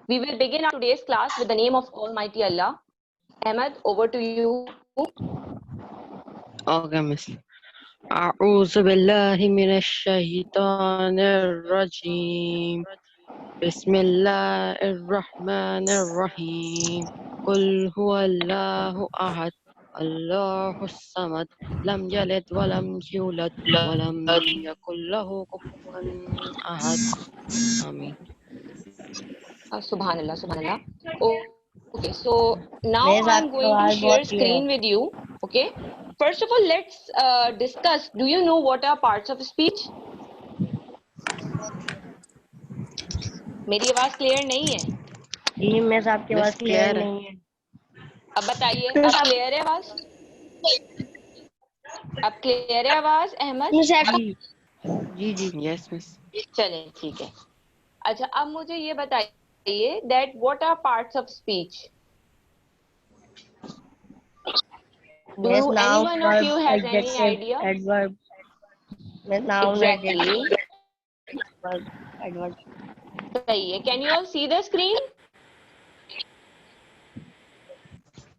We will begin our today's class with the name of Almighty Allah. Ahmed, over to you. Okay, miss. أعوذ بالله من الشيطان الرجيم بسم الله الرحمن الرحيم قل هو الله أحد الله الصمد لم يلد ولم يولد ولم يكن له كفوا أحد آمين. Subhanallah, Subhanallah. Okay, so now Miss, I'm आपकी going to आवाज share बहुत clear है. screen with you. Okay. First of all, let's discuss. Do you know what are parts of speech? मेरी आवाज clear नहीं है. जी miss आपकी miss आवाज क्लियर क्लियर है. नहीं है. अब बताइए, अब क्लियर है आवाज? अब क्लियर है आवाज अहमद? जी जी. Yes, miss. चलें, ठीक है. अच्छा, अब मुझे ये बताइए that what are parts of speech? Do Miss, noun, anyone of verb, you has any adjective, idea? adverb. Miss, noun, Exactly. adjective, verb, adverb. सही है. Can you all see the screen?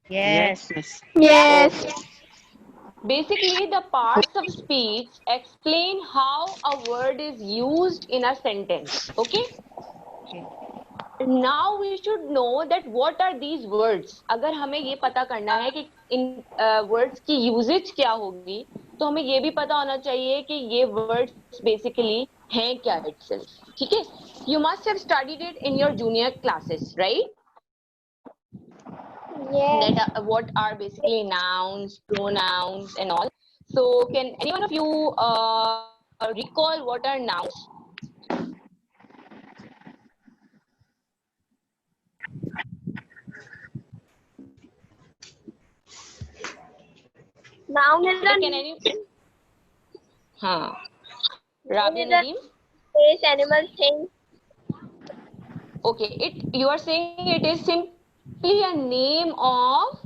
Yes. Miss. Yes. Okay. Basically, the parts of speech explain how a word is used in a sentence. Okay? Now we should know that what are these words. अगर हमें ये पता करना है कि इन words की usage क्या होगी, तो हमें ये भी पता होना चाहिए कि ये words basically हैं क्या itself. ठीक है? You must have studied it in your junior classes, right? Yes. That what are basically nouns, pronouns, and all. So, can any one of you recall what are nouns? Noun is Can a any? Huh. Rabia is a Nadeem? place, animal, thing. Okay, you are saying it is simply a name of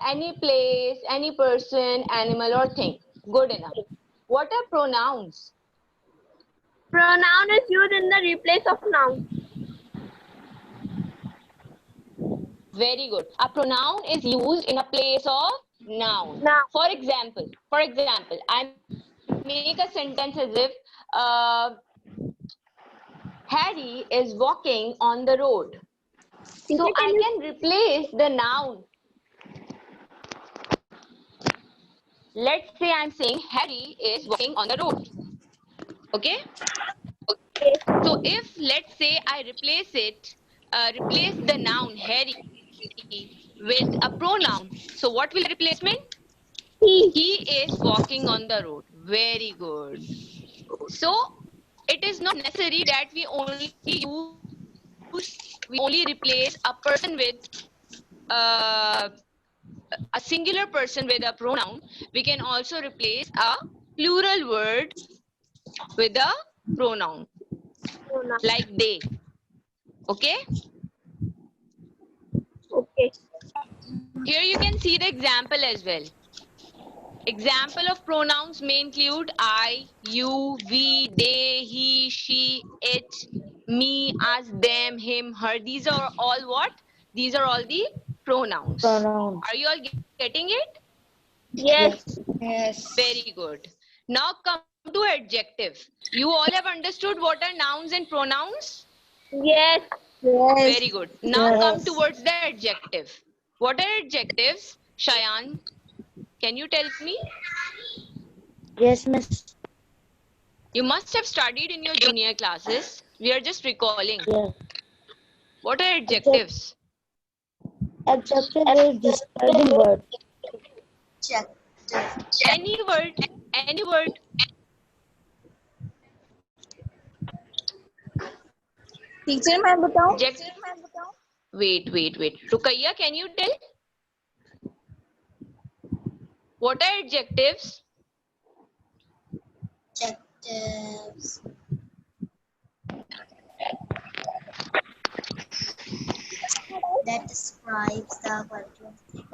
any place, any person, animal, or thing. Good enough. What are pronouns? Pronoun is used in the replace of noun. Very good. A pronoun is used in a place of noun. Noun. For example, I make a sentence as if Harry is walking on the road. So I can replace the noun. Let's say I'm saying Harry is walking on the road. Okay? Okay. So if let's say I replace the noun Harry with a pronoun. So what will the replacement? He is walking on the road. Very good. So it is not necessary that we only replace a person with uh, a singular person with a pronoun. We can also replace a plural word with a pronoun, Pronoun. like they. Okay? Okay. Here you can see the example as well. Example of pronouns may include I, you, we, they, he, she, it, me, us, them, him, her. These are all what? These are all the pronouns. Pronouns. Are you all getting it? Yes. Yes. Very good. Now come to adjective. You all have understood what are nouns and pronouns? Yes. Very good. Now come Yes. towards the adjective. What are adjectives? Shayan, can you tell me? Yes, miss. You must have studied in your junior classes. We are just recalling. Yes. What are adjectives? Adjective is describing word. Any word. Any word. Teacher मैं बताऊं? Wait. Rukaiya, can you tell? What are adjectives? Adjectives. That describes the quality of thing.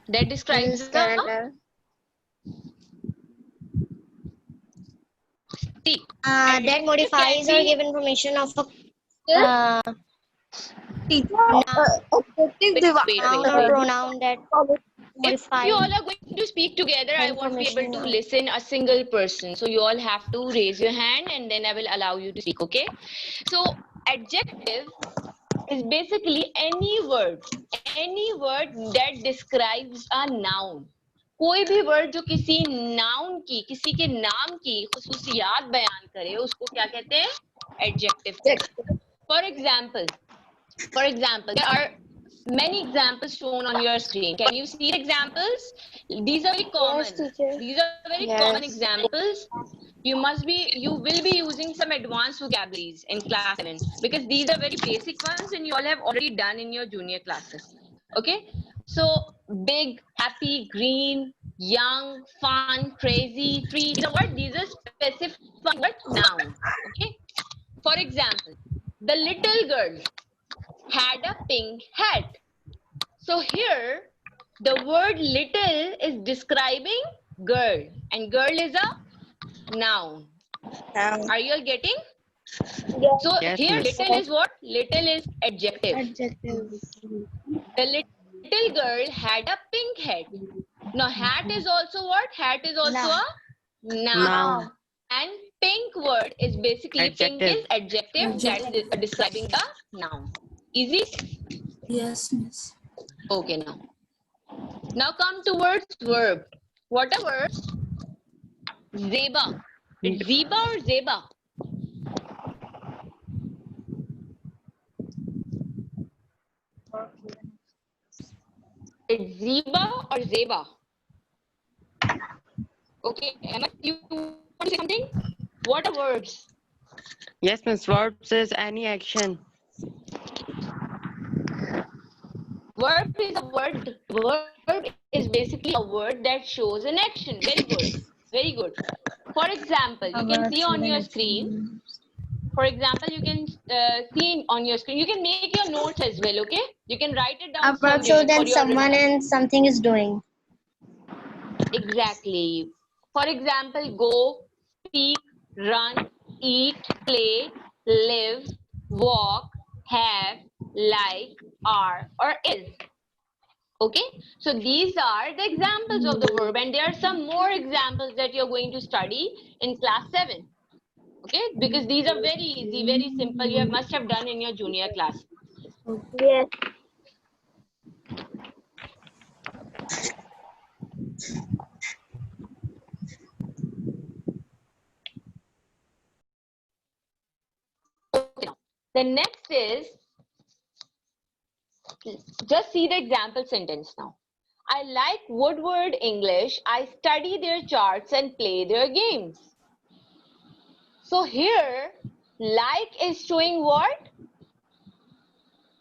That describes the That modifies or give information of a Uh, noun or pronoun that If modify you all are going to speak together, I won't be able information. to listen a single person. So you all have to raise your hand and then I will allow you to speak, okay? So adjective is basically any word that describes a noun. कोई भी word जो किसी noun की, किसी के नाम की खुसूसियात बयान करे, उसको क्या कहते हैं? एडजेक्टिव कहते हैं. For example, there are many examples shown on your screen. Can you see the examples? These are very common. These are very common examples. You will be using some advanced vocabularies in class 7 because these are very basic ones and you all have already done in your junior classes. Okay? So, big, happy, green, young, fun, crazy, free. These are specific word noun. Okay? For example, the little girl had a pink hat. So here, the word little is describing girl and girl is a noun. Are you all getting? So Yes, here miss. little is what? Little is adjective. The little girl had a pink hat. Now hat is also what? Hat is also a noun. Noun. And pink word is basically pink Adjective. is adjective that is describing the noun. Easy? Yes, miss. Okay, now come towards verb. What are verbs? Zeba. It's Zeba or Zeba? It's Zeba or Zeba? Okay, Emma, you want to say something? What are verbs? Yes, miss. Verbs is any action. Verb is a word. Verb is basically a word that shows an action. Very good. Very good. For example, you can see on your screen. For example, you can see on your screen. You can make your notes as well. Okay. You can write it down A verb somewhere shows for that your someone reference. and something is doing. Exactly. For example, go, speak, run, eat, play, live, walk, have, like, are, or is. Okay, so these are the examples of the verb, and there are some more examples that you're going to study in class 7. Okay, because these are very easy, very simple. You must have done in your junior class. Yes. Okay, now the next is just see the example sentence now. I like Woodward English. I study their charts and play their games. So here, like is showing what?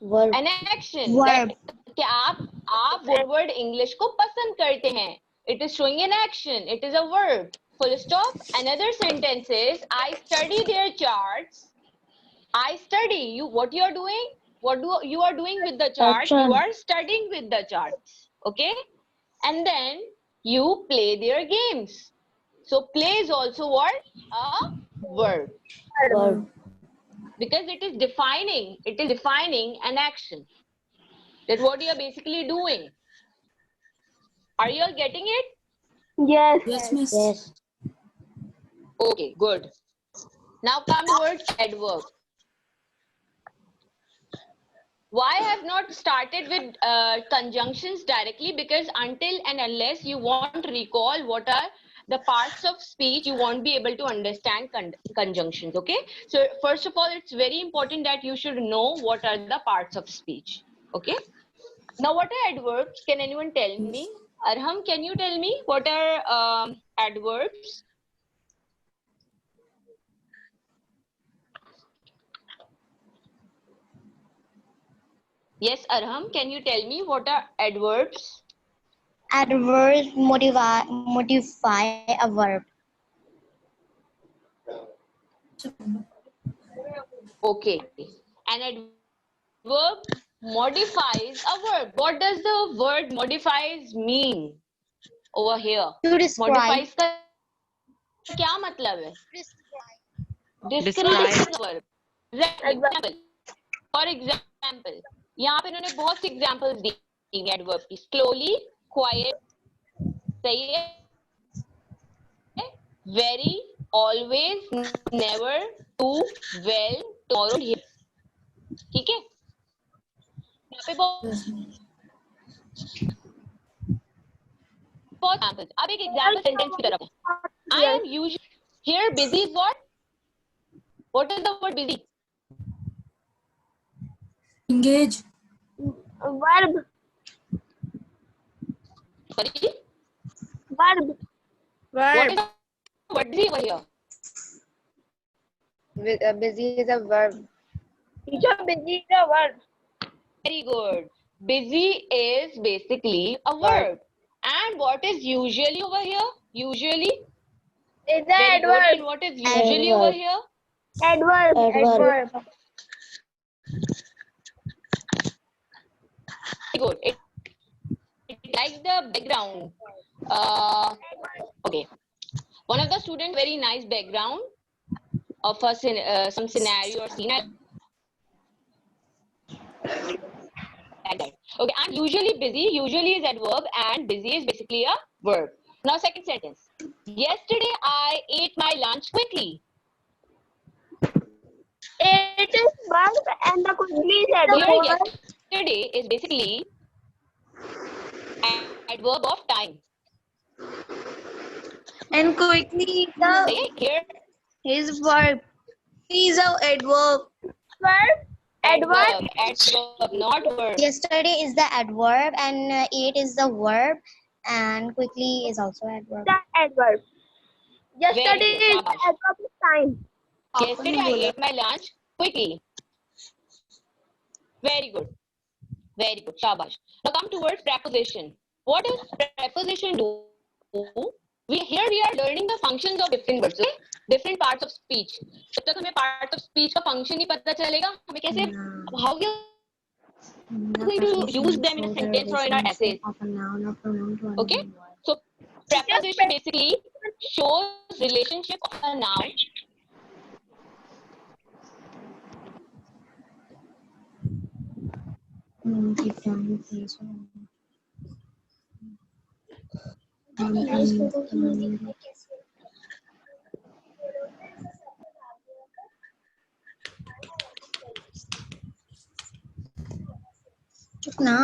Verb. An action. Verb. That कि आप Woodward English को पसंद करते हैं. It is showing an action. It is a verb. Full stop. Another sentence is I study their charts. I study. What you are doing? You are doing with the chart? Action. You are studying with the charts. Okay? And then you play their games. So play is also what? A verb. Verb. Because it is defining an action. That what you are basically doing. Are you all getting it? Yes. Yes, miss. Yes. Okay, good. Now come towards adverb. Why I have not started with conjunctions directly? Because until and unless you won't recall what are the parts of speech, you won't be able to understand conjunctions. Okay. So first of all, it's very important that you should know what are the parts of speech. Okay. Now, what are adverbs? Can anyone tell me? Arham, can you tell me what are adverbs? Yes, Arham, can you tell me what are adverbs? Adverbs modify a verb. Okay. An adverb modifies a verb. What does the word modifies mean over here? To describe. Modifies का क्या मतलब है? Describe a verb. Example. For example, यहाँ पे इन्होंने बहुत सी examples दी हैं adverb की. Slowly, quiet, सही है. Very, always, never, too, well, tomorrow, here. ठीक है. यहाँ पे बहुत एग्जांपल्स. अब एक एग्जांपल सेंटेंस की तरफ. I am usually here. Busy is what? What is the word busy? Engage. Verb. Sorry. Verb. What is the word busy over here? Busy is a verb. Teacher, busy is a verb. Very good. Busy is basically a verb. And what is usually over here? Usually. Is the Very good. adverb. And what is usually over here? Adverb. Adverb. Very good. It like the background. Okay. One of the students very nice background of a some scenario or scene. Like that. Okay, I'm usually busy. Usually is adverb and busy is basically a verb. Now second sentence. Yesterday I ate my lunch quickly. It is verb and the quickly is Here adverb. yesterday is basically an adverb of time. And quickly Okay, here is verb. Is a adverb. Verb. Adverb. adverb, not verb. Yesterday is the adverb and ate is the verb and quickly is also adverb. The adverb. Yesterday Very good. is the Shabash. adverb of time. Yesterday I ate my lunch quickly. Very good. Very good. Shabash. Now come towards preposition. What does preposition do? Here we are learning the functions of different words, okay? Different parts of speech. जब तक हमें part of speech का function नहीं पता चलेगा, हमें कैसे how we are going to use them in a sentence or in our essays. Okay? So preposition basically shows relationship of a noun. चुप ना.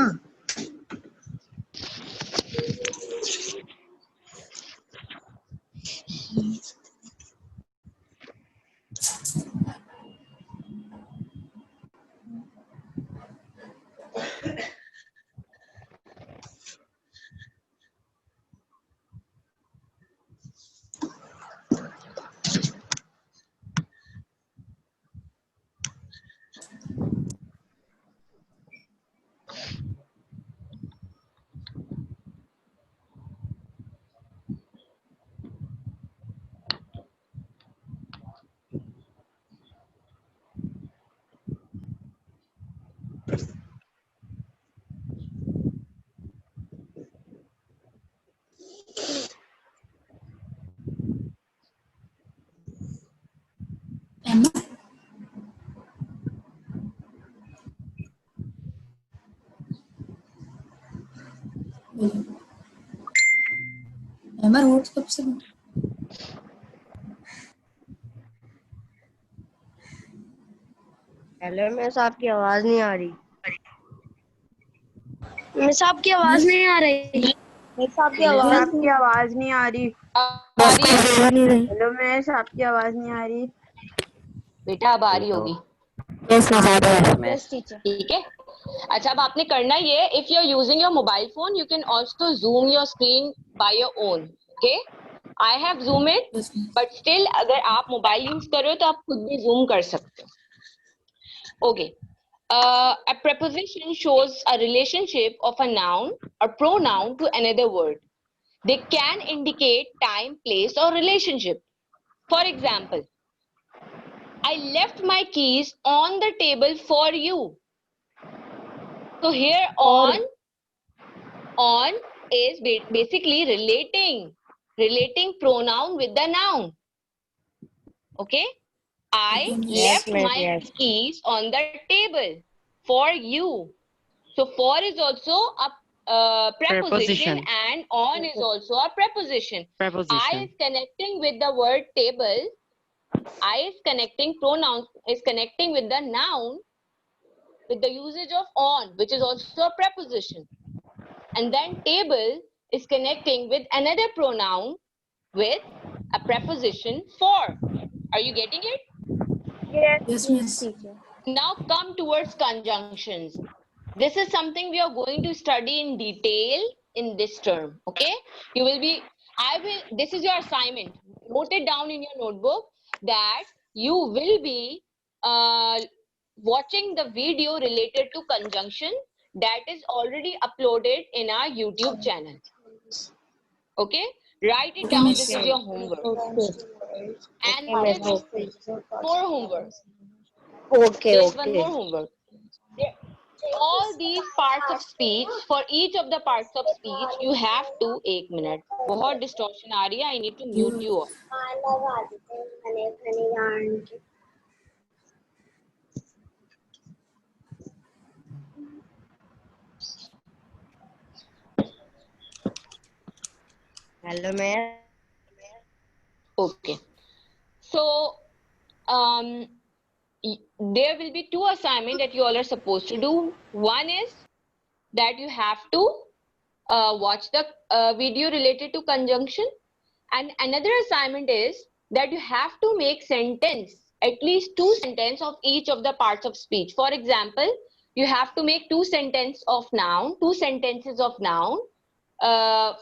Emma. Emma wrote कब से? हेलो मिस, आपकी आवाज नहीं आ रही. मिस आपकी आवाज नहीं आ रही. मिस आपकी आवाज नहीं आ रही. हेलो मिस, आपकी आवाज नहीं आ रही. बेटा अब आ रही होगी. Yes, teacher. ठीक है. अच्छा, अब आपने करना ये, if you are using your mobile phone, you can also zoom your screen by your own. Okay? I have zoomed it, Yes, ma'am. but still अगर आप मोबाइल यूज कर रहे हो तो आप खुद भी zoom कर सकते हो. Okay. A preposition shows a relationship of a noun or pronoun to another word. They can indicate time, place, or relationship. For example, I left my keys on the table for you. So here on is basically relating pronoun with the noun. Okay? I Yes, left ma'am, my yes. keys on the table. For you. So for is also a preposition, and on is also a preposition. I is connecting with the word table. I is connecting, pronouns is connecting with the noun with the usage of on, which is also a preposition. And then table is connecting with another pronoun with a preposition for. Are you getting it? Yes, Yes, teacher. Now come towards conjunctions. This is something we are going to study in detail in this term. Okay, this is your assignment. Note it down in your notebook that you will be watching the video related to conjunction that is already uploaded in our YouTube channel. Okay, write it down. This is your homework. And Okay, there's miss. more homework. Okay, There's one okay. more homework. All these parts of speech, for each of the parts of speech, you have to 1 minute. बहुत distortion आ रही है. I need to mute you all. Hello, miss. Okay. So, there will be 2 assignments that you all are supposed to do. One is that you have to watch the video related to conjunction, and another assignment is that you have to make sentence, at least 2 sentences of each of the parts of speech. For example, you have to make 2 sentences of noun, 2 sentences of noun,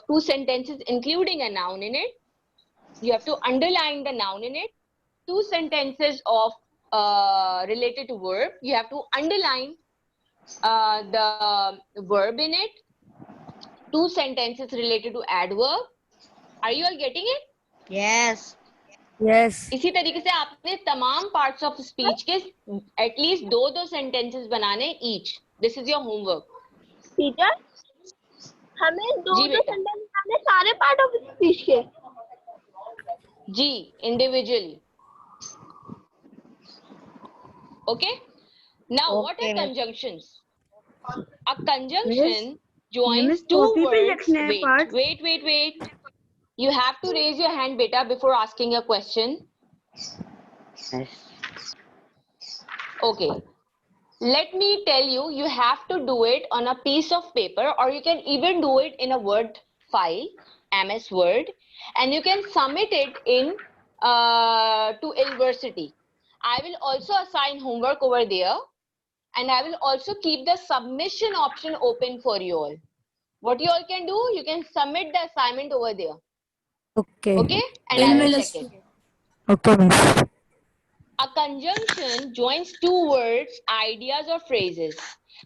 2 sentences including a noun in it. You have to underline the noun in it. 2 sentences of related to verb. You have to underline the verb in it. 2 sentences related to adverb. Are you all getting it? Yes. yes. इसी तरीके से आपने तमाम parts of speech के at least 2 sentences बनाने each. This is your homework. Teacher, हमें दो जी बेटा. सेंटेंस बनाने सारे पार्ट ऑफ स्पीच के. जी, individually. Okay. Now, what are Okay, miss. conjunctions? A conjunction joins miss, 2 copy पे words. लिखने हैं parts. Wait. You have to raise your hand, beta, before asking a question. Okay. Let me tell you, you have to do it on a piece of paper, or you can even do it in a Word file, MS Word, and you can submit it in to university. I will also assign homework over there, and I will also keep the submission option open for you all. What you all can do, you can submit the assignment over there. Okay. Okay? And I will check it. Okay, miss. A conjunction joins 2 words, ideas, or phrases.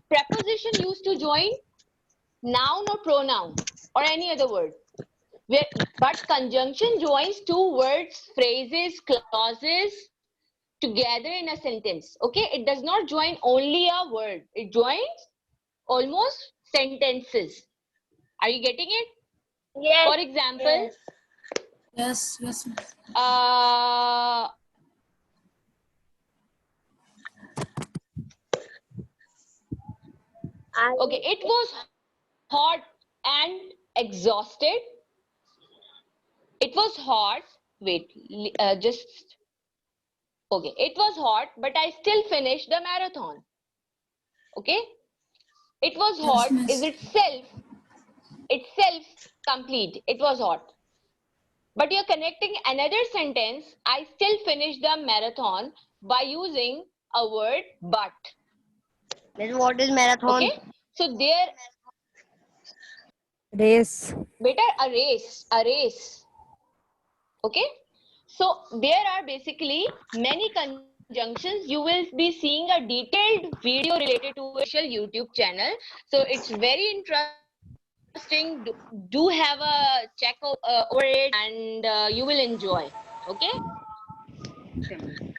Preposition used to join noun or pronoun or any other word. But conjunction joins 2 words, phrases, clauses together in a sentence. Okay? It does not join only a word. It joins almost sentences. Are you getting it? Yes. For example, Yes, miss. Okay, it was hot and exhausted. It was hot. Wait, just. Okay, it was hot, but I still finished the marathon. Okay? It was hot is itself complete. It was hot. But you're connecting another sentence, I still finished the marathon, by using a word but. Miss, what is marathon? Okay? So there, Race. better a race. Okay? So there are basically many conjunctions. You will be seeing a detailed video related to official YouTube channel. So it's very interesting. Do have a check over it, and you will enjoy. Okay?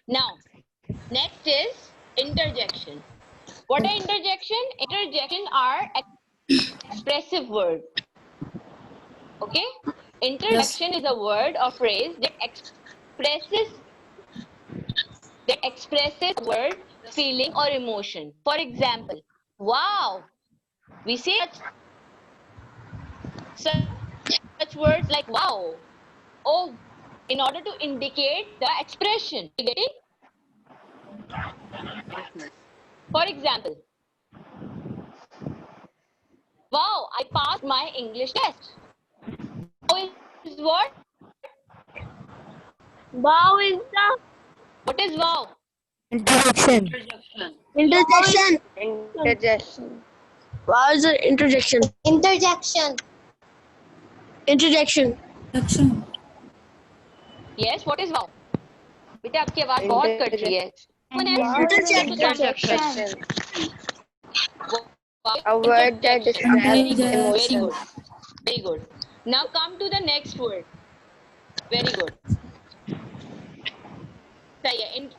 Now, next is interjection. What are interjection? Interjection are expressive words. Okay? Interjection is a word or phrase that expresses that expresses word, feeling, or emotion. For example, wow. We say such words like wow. Oh, in order to indicate the expression. You get it? For example, wow, I passed my English test. Wow is what? Wow is the What is wow? Introduction. Interjection. Interjection. wow is the interjection. Interjection. Interjection. Action. Yes, what is wow? बेटा आपकी आवाज बहुत cut रही है. Interjection. Wow. A word that describes Very emotion. good. Very good. Now come to the next word. Very good. सही है.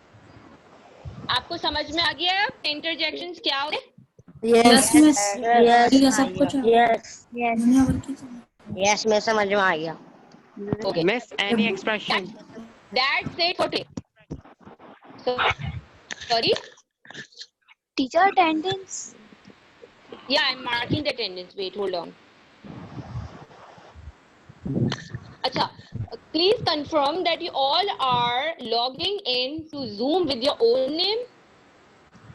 आपको समझ में आ गया इंटरजेक्शंस क्या होते हैं? Yes, miss. Yes. सब कुछ है. Yes. दुनिया भर की चीजें. Yes, मैं समझ में आ गया. Okay. Miss, any expression? That's it for today. So, sorry? Teacher attendance. Yeah, I'm marking the attendance. Wait, hold on. Acha, please confirm that you all are logging in to Zoom with your own name.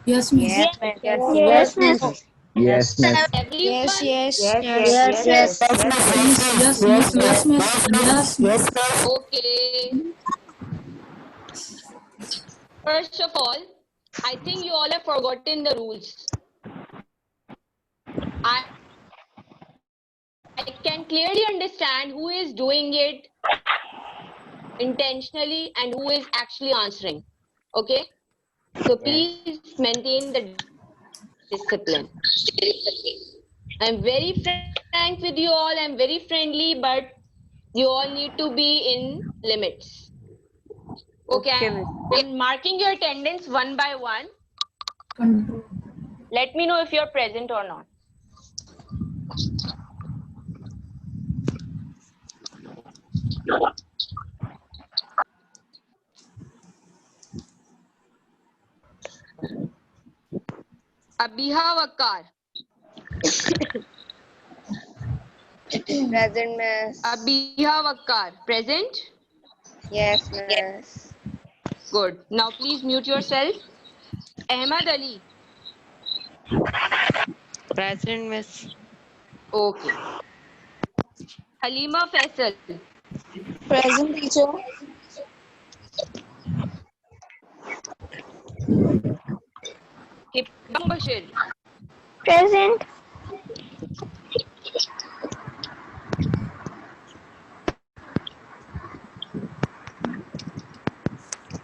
Yes, miss. Yes, miss. Yes, miss. Yes, miss. Everyone? Yes. Yes, miss. Yes, miss. Yes, miss. Yes, miss. Okay. First of all, I think you all have forgotten the rules. I can clearly understand who is doing it intentionally and who is actually answering. Okay? So please maintain the discipline. I'm very frank with you all. I'm very friendly, but you all need to be in limits. Okay, I'm marking your attendance one by one. Control. Let me know if you're present or not. Abiha Wakar. Present, miss. Abiha Wakar. Present? Yes, miss. Good. Now please mute yourself. Ahmad Ali. Present, Miss. Okay. Halima Faisal. Present, teacher. Hibam Bashir. Present.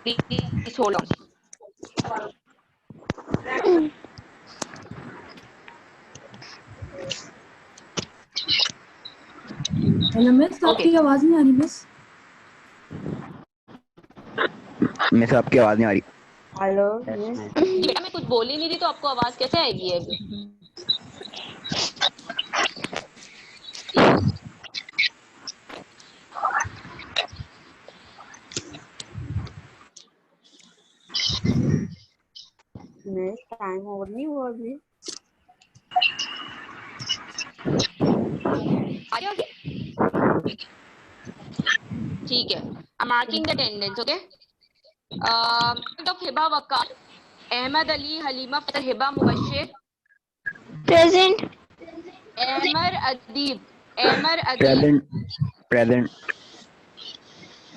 Please hold on. Hello miss, आपकी आवाज नहीं आ रही miss. Miss आपकी आवाज नहीं आ रही. Hello miss. बेटा मैं कुछ बोल ही नहीं रही तो आपको आवाज कैसे आएगी अभी? मिस टाइम ओवर नहीं हुआ अभी. ठीक है. I'm marking the attendance, okay? Of Hiba Wakar, Ahmad Ali, Halima Faisal, Hiba Mubashir, Present. Amar Adib, Amar Adib, Present.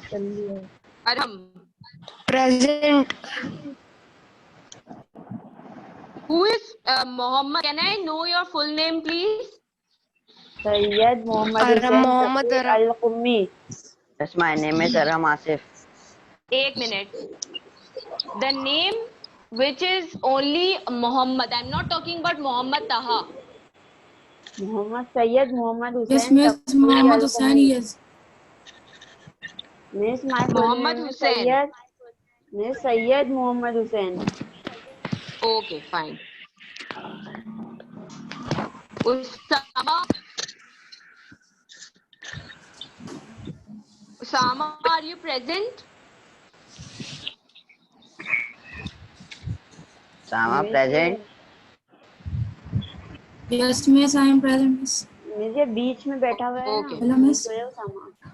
Present. Arham. Present. Who is Mohammed? Can I know your full name, please? Sayyid Mohammad Hussain Al-Qummi. Yes, my name is Aram Asif. 1 minute. The name which is only Mohammed. I'm not talking about Mohammed Taha. Muhammad Sayyid Mohammad Hussain. Yes, miss. Mohammed Hussain, yes. Miss, my full Mohammed name is Hussain. Sayyid. Miss Sayyid Mohammad Hussain. Okay, fine. Usama. Usama, are you present? Sama present. Yes, miss, I am present, miss. मुझे बीच में बैठा हुआ है ना। Okay. Hello, miss. तो ये सामा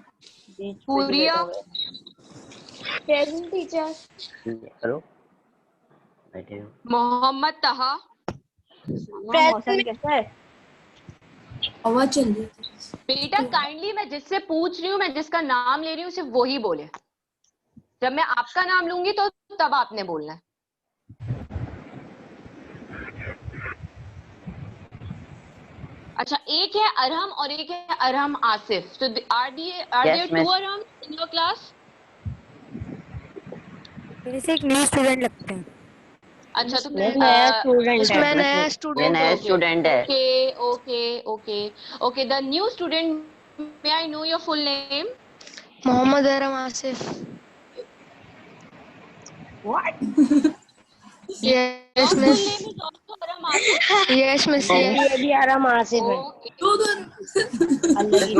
बीच पे Puriya, बैठा हुआ है। Present teacher. करो बैठे हो। Mohammad Taha, सामा मौसम कैसा है? हवा चल रही है। बेटा काइंडली मैं जिससे पूछ रही हूँ, मैं जिसका नाम ले रही हूँ, सिर्फ वही बोले। जब मैं आपका नाम लूंगी तो तब आपने बोलना है। अच्छा, एक है अरहम और एक है Arham Asif. So are there two miss. Arham in your class? मेरे से एक न्यू स्टूडेंट लगते हैं। अच्छा तो मैं नया स्टूडेंट है। मैं नया ये student नया Okay. स्टूडेंट है। Okay. The new student, may I know your full name? Mohammad Aram Asif. What? Your Yes, full miss. name is also Aram Asif. Yes, miss. Yes. ये भी आराम आसिफ है। Okay. दो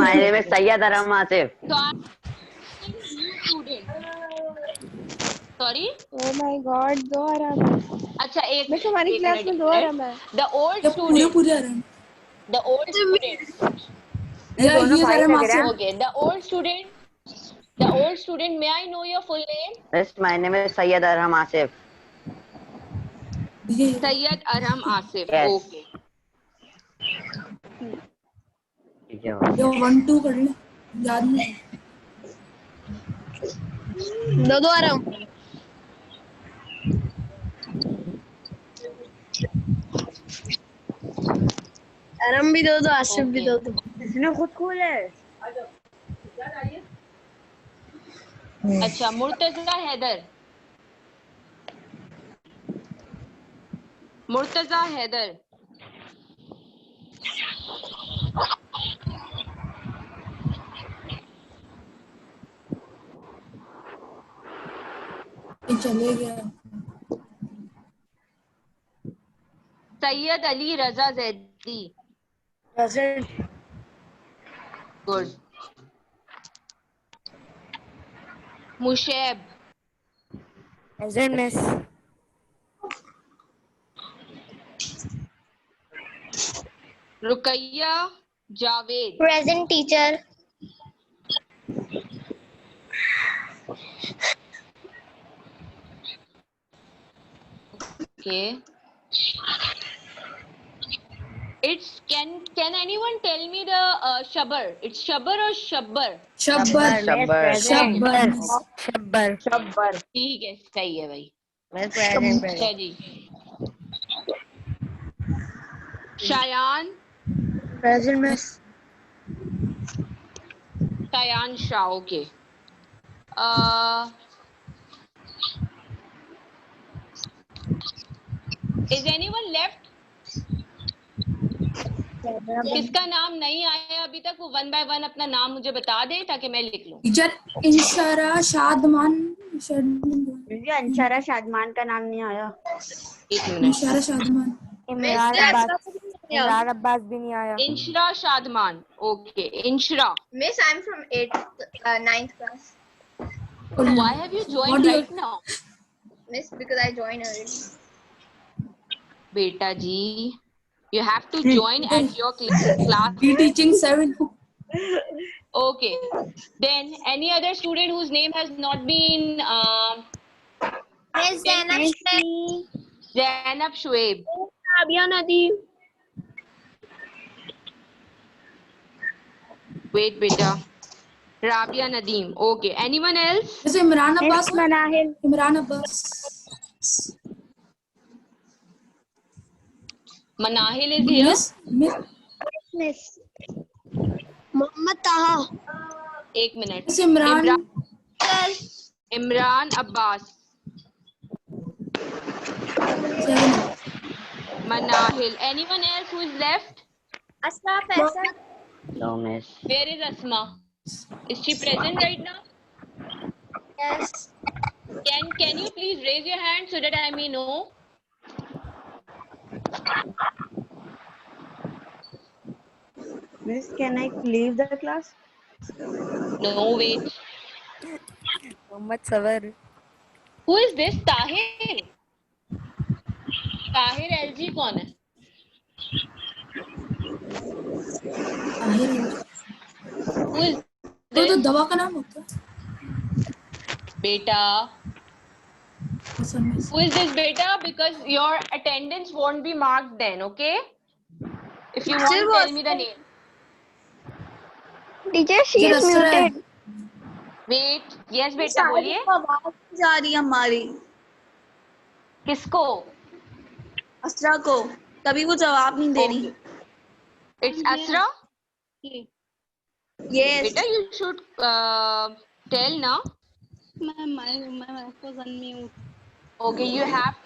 My name is सैयद आराम Asif. So I'm new student. Sorry? Oh my God, दो आराम है। अच्छा एक मिस हमारी एक क्लास मिनट, में एक दो मिनट। आराम है। The old ये पूरे student. पूरे आ रहे हैं। The old student. Yeah, दोनों he is भाई Aram लग रहे हैं। Asif. Okay. The old student. May I know your full name? Yes, my name is Syed आराम आसिफ। ये Sayyid Aram Asif. Yes. Okay. ठीक है। 1 2 कर ले, याद नहीं। दो आराम। आराम भी दो आसिफ भी दो इसने खुद खोला है। अच्छा, मुर्तजा हैदर। मुर्तजा हैदर। ये चले गया। Syed Ali Raza Zaidi. present. Good. Mushaib. Present, miss. Ruqaiya Javed. Present teacher. Okay. It's can anyone tell me the shabar? It's shabar or shabbar? Shabbar Shabbar. Shabbar Shabbar Shabbar. ठीक है, सही है भाई। मैं present अच्छा जी। Shayan. Present miss. Shayan Shah. Okay. Is anyone left? किसका नाम नहीं आया अभी तक, वो 1 by 1 अपना नाम मुझे बता दे ताकि मैं लिख लूं। टीचर इंशारा शादमान मुझे अंशारा शादमान का नाम नहीं आया। एक मिनट। इंशारा शादमान इमरान अब्बास भी नहीं आया। Inshra Shadman. Okay, Inshra. Miss, I'm from 9th class. Why have you joined What do you- right now? Miss, because I joined early. बेटा जी, you have to join at your class. he teaching 7 Okay. Then any other student whose name has not been Miss Zainab Zainab Shuaib. Rabia Nadeem. Wait, beta. Rabia Nadeem. Okay. Anyone else? जैसे Imran Abbas Imran Abbas Manahil is here. Miss Mohammad Taha. एक minute. जैसे Imran Imran Abbas. 7 Manahil. Anyone else who is left? Asma Faisal. No, miss. Where is Asma? Is she present right now? Yes. Can you please raise your hand so that I may know? Miss, can I leave the class? No, wait. Mohammad सवर Who is this? Tahir. LG कौन है? Who is तो this? दवा का नाम होता है Beta. Who is this beta? Because your attendance won't be marked then, okay? If you want, tell me the name. Teacher, she is muted. Wait. Yes, beta, बोलिए. आवाज जा रही है हमारी किसको? असरा को, तभी वो जवाब नहीं दे रही. It's Asra. Yes. Beta, you should tell now. Okay, you have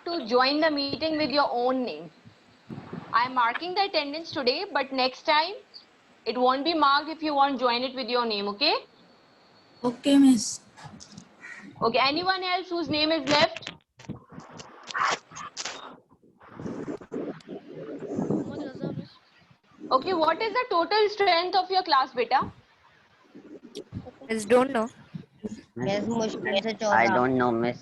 to join the meeting with your own name. I'm marking the attendance today, but next time it won't be marked if you won't join it with your name, okay? Okay miss Okay, anyone else whose name is left? Okay, what is the total strength of your class, beta? Miss don't know. Miss मुश्किल से I 14. don't know, miss.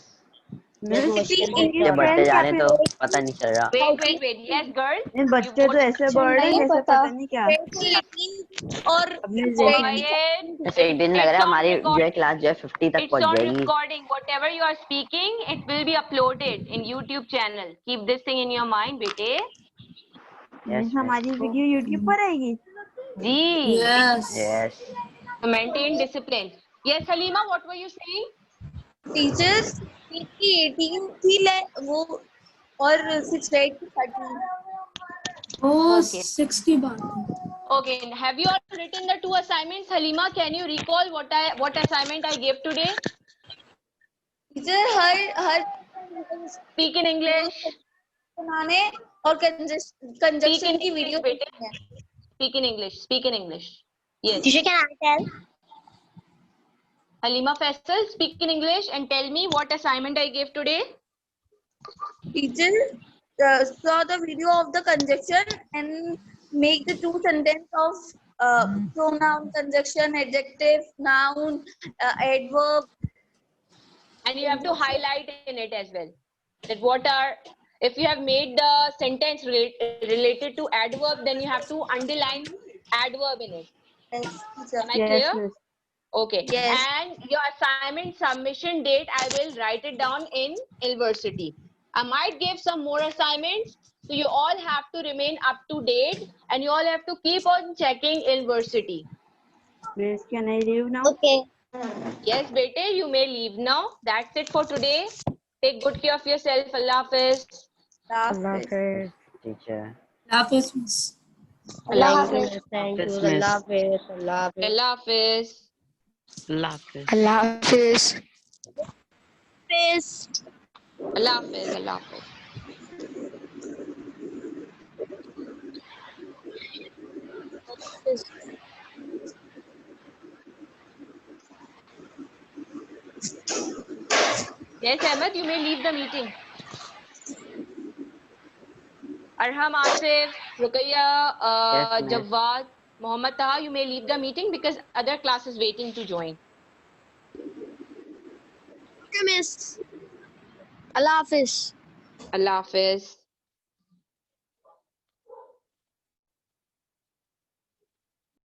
Miss मुश्किल से ये 14. बढ़ते जा रहे हैं तो पता नहीं चल रहा. Wait. Yes, girl. बच्चे तो ऐसे बढ़ रहे हैं जैसे पता नहीं क्या. और Quiet. ऐसे एक दिन लग रहा है हमारी जो है क्लास जो है 50 तक It's पहुंच on जाएगी. recording. Whatever you are speaking, it will be uploaded in YouTube channel. Keep this thing in your mind, bete. Yes, हमारी वीडियो YouTube पर आएगी. Ji. Yes yes. Maintain discipline. Yes, Halima, what were you saying? Teachers की 18 थी वो और 6 8 की 13. ओ Okay. 6 की बात है Okay, have you all written the 2 assignments? Halima, can you recall what assignment I gave today? Teacher her Speak in English. बनाने और कंजक्शन की video bete. Speak in English. Speak in English. Yes. Teacher, can I tell? Halima Faisal, speak in English and tell me what assignment I gave today. Teacher saw the video of the conjunction and make the 2 sentence of pronoun, conjunction, adjective, noun, adverb. And you have to highlight in it as well. That if you have made the sentence related to adverb, then you have to underline adverb in it. Yes, teacher. Am I clear? Yes. Okay. Yes. And your assignment submission date, I will write it down in University. I might give some more assignments, so you all have to remain up to date and you all have to keep on checking University. Miss, can I leave now? Okay. Yes, bete, you may leave now. That's it for today. Take good care of yourself. Allah Hafiz. Allah Hafiz. Teacher. Hafiz miss Allah Hafiz. Thank you. Miss. Allah Hafiz. Allah Hafiz. Allah Hafiz. Laughter. Allah Hafiz. Allah Hafiz. Allah Hafiz. Yes, Ahmed, you may leave the meeting. Arham, Asif, Ruqayya, Yes, miss. Jawad, Mohammad Taha, you may leave the meeting because other class is waiting to join. Miss. Allah Hafiz. Allah Hafiz.